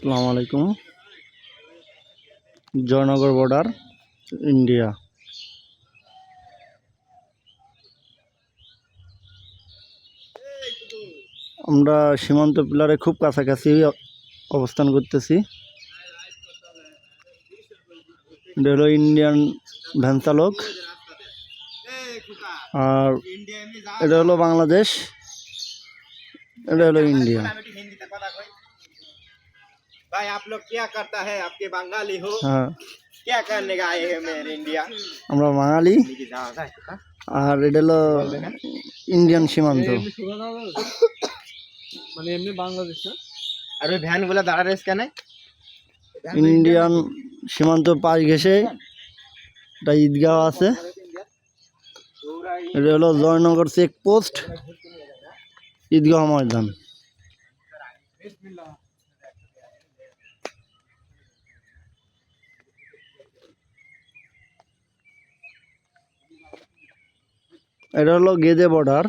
আসসালামু আলাইকুম। Jaynagar border, India. আমরা সীমান্ত পিলারে খুব কাছাকাছি অবস্থান করতেছি। এটা হলো ইন্ডিয়ান ভ্যান চালক, আর এটা হলো বাংলাদেশ, এটা হলো ইন্ডিয়া। भाई आप लोग क्या करता है? आपके बंगाली हो, হ্যাঁ, क्या करने का आए हैं मेरे इंडिया? আমরা बांगाली, আর এটা হলো ইন্ডিয়ান সীমান্ত। মানে এমনি বাংলাদেশ না। আর ওই ভ্যান গুলা দাঁড়া রেস কেন? ইন্ডিয়ান সীমান্ত পাশ ঘেঁষে একটা ঈদগাহ আছে। এটা হলো জয়নগর চেকপোস্ট, ঈদগাহ ময়দান। এটা হলো গেদে বর্ডার।